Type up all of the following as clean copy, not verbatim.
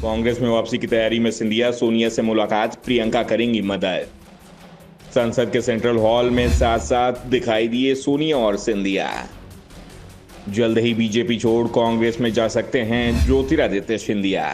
कांग्रेस में वापसी की तैयारी में सिंधिया, सोनिया से मुलाकात, प्रियंका करेंगी मदद। संसद के सेंट्रल हॉल में साथ साथ दिखाई दिए सोनिया और सिंधिया। जल्द ही बीजेपी छोड़ कांग्रेस में जा सकते हैं ज्योतिरादित्य सिंधिया।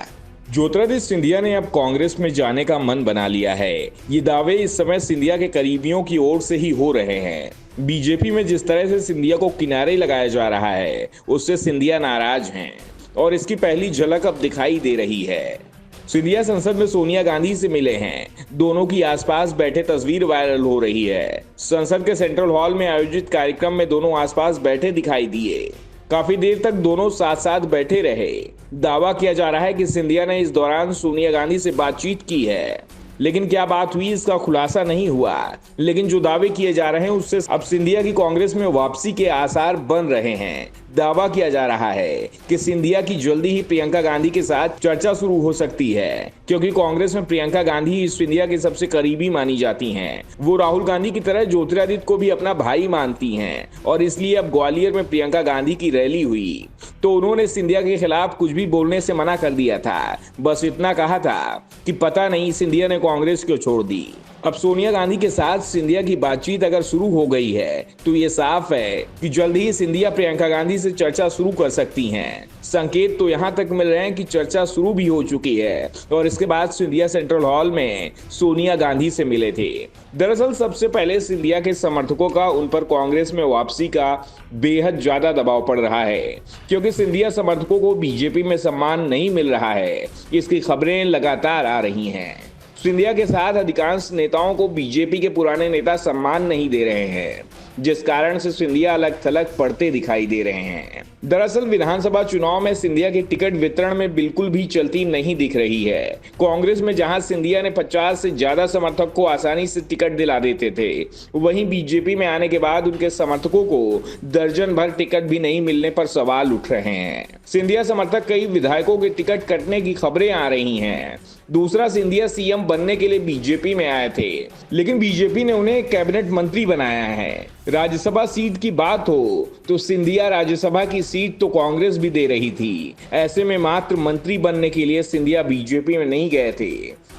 ज्योतिरादित्य सिंधिया ने अब कांग्रेस में जाने का मन बना लिया है। ये दावे इस समय सिंधिया के करीबियों की ओर से ही हो रहे हैं। बीजेपी में जिस तरह से सिंधिया को किनारे लगाया जा रहा है, उससे सिंधिया नाराज हैं और इसकी पहली झलक अब दिखाई दे रही है। सिंधिया संसद में सोनिया गांधी से मिले हैं। दोनों की आसपास बैठे तस्वीर वायरल हो रही है। संसद के सेंट्रल हॉल में आयोजित कार्यक्रम में दोनों आसपास बैठे दिखाई दिए। काफी देर तक दोनों साथ साथ बैठे रहे। दावा किया जा रहा है कि सिंधिया ने इस दौरान सोनिया गांधी से बातचीत की है, लेकिन क्या बात हुई इसका खुलासा नहीं हुआ। लेकिन जो दावे किए जा रहे हैं उससे अब सिंधिया की कांग्रेस में वापसी के आसार बन रहे हैं। दावा किया जा रहा है कि सिंधिया की जल्दी ही प्रियंका गांधी के साथ चर्चा शुरू हो सकती है, क्योंकि कांग्रेस में प्रियंका गांधी ही सिंधिया की सबसे करीबी मानी जाती हैं। वो राहुल गांधी की तरह ज्योतिरादित्य को भी अपना भाई मानती हैं और इसलिए अब ग्वालियर में प्रियंका गांधी की रैली हुई तो उन्होंने सिंधिया के खिलाफ कुछ भी बोलने से मना कर दिया था। बस इतना कहा था कि पता नहीं सिंधिया ने कांग्रेस क्यों छोड़ दी। अब सोनिया गांधी के साथ सिंधिया की बातचीत अगर शुरू हो गई है तो ये साफ है कि जल्द ही सिंधिया प्रियंका गांधी से चर्चा शुरू कर सकती हैं। संकेत तो यहां तक मिल रहे हैं कि चर्चा शुरू भी हो चुकी है और इसके बाद सिंधिया सेंट्रल हॉल में सोनिया गांधी से मिले थे। दरअसल सबसे पहले सिंधिया के समर्थकों का उन पर कांग्रेस में वापसी का बेहद ज्यादा दबाव पड़ रहा है, क्योंकि सिंधिया समर्थकों को बीजेपी में सम्मान नहीं मिल रहा है। इसकी खबरें लगातार आ रही हैं। सिंधिया के साथ अधिकांश नेताओं को बीजेपी के पुराने नेता सम्मान नहीं दे रहे हैं, जिस कारण से सिंधिया अलग थलग पड़ते दिखाई दे रहे हैं। दरअसल विधानसभा चुनाव में सिंधिया की टिकट वितरण में बिल्कुल भी चलती नहीं दिख रही है। कांग्रेस में जहां सिंधिया ने 50 से ज्यादा समर्थक को आसानी से टिकट दिला देते थे, वहीं बीजेपी में आने के बाद उनके समर्थकों को दर्जन भर टिकट भी नहीं मिलने पर सवाल उठ रहे हैं। सिंधिया समर्थक कई विधायकों के टिकट कटने की खबरें आ रही हैं। दूसरा, सिंधिया सीएम बनने के लिए बीजेपी में आए थे, लेकिन बीजेपी ने उन्हें कैबिनेट मंत्री बनाया है। राज्यसभा सीट की बात हो तो सिंधिया राज्यसभा की सीट तो कांग्रेस भी दे रही थी। ऐसे में मात्र मंत्री बनने के लिए सिंधिया बीजेपी में नहीं गए थे।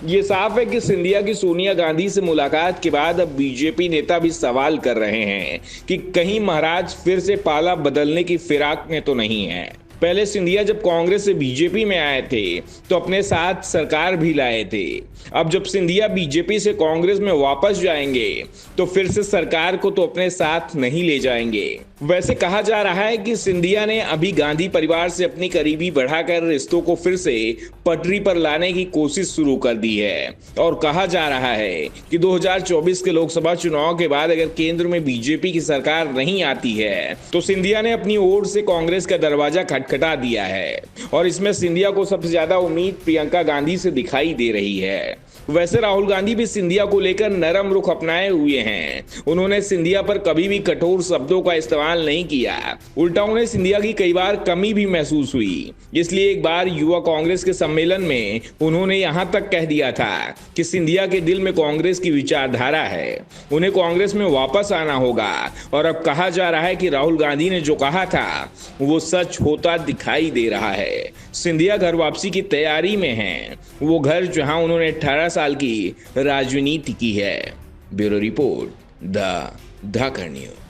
ये साफ है कि सिंधिया की सोनिया गांधी से मुलाकात के बाद अब बीजेपी नेता भी सवाल कर रहे हैं कि कहीं महाराज फिर से पाला बदलने की फिराक में तो नहीं है। पहले सिंधिया जब कांग्रेस से बीजेपी में आए थे तो अपने साथ सरकार भी लाए थे। अब जब सिंधिया बीजेपी से कांग्रेस में वापस जाएंगे तो फिर से सरकार को तो अपने साथ नहीं ले जाएंगे। वैसे कहा जा रहा है कि सिंधिया ने अभी गांधी परिवार से अपनी करीबी बढ़ाकर रिश्तों को फिर से पटरी पर लाने की कोशिश शुरू कर दी है और कहा जा रहा है कि 2024 के लोकसभा चुनाव के बाद अगर केंद्र में बीजेपी की सरकार नहीं आती है तो सिंधिया ने अपनी ओर से कांग्रेस का दरवाजा खटखटा दिया है और इसमें सिंधिया को सबसे ज्यादा उम्मीद प्रियंका गांधी से दिखाई दे रही है। वैसे राहुल गांधी भी सिंधिया को लेकर नरम रुख अपनाए हुए हैं। उन्होंने सिंधिया पर कभी भी कठोर शब्दों का इस्तेमाल नहीं किया, उल्टा उन्हें सिंधिया की कई बार कमी भी महसूस हुई। इसलिए एक बार युवा कांग्रेस के सम्मेलन में उन्होंने यहां तक कह दिया था कि सिंधिया के दिल में कांग्रेस की विचारधारा है, उन्हें कांग्रेस में वापस आना होगा। और अब कहा जा रहा है कि राहुल गांधी ने जो कहा था वो सच होता दिखाई दे रहा है। सिंधिया घर वापसी की तैयारी में हैं, वो घर जहां उन्होंने 18 साल की राजनीति की है। Bureau report, the Dhakar news.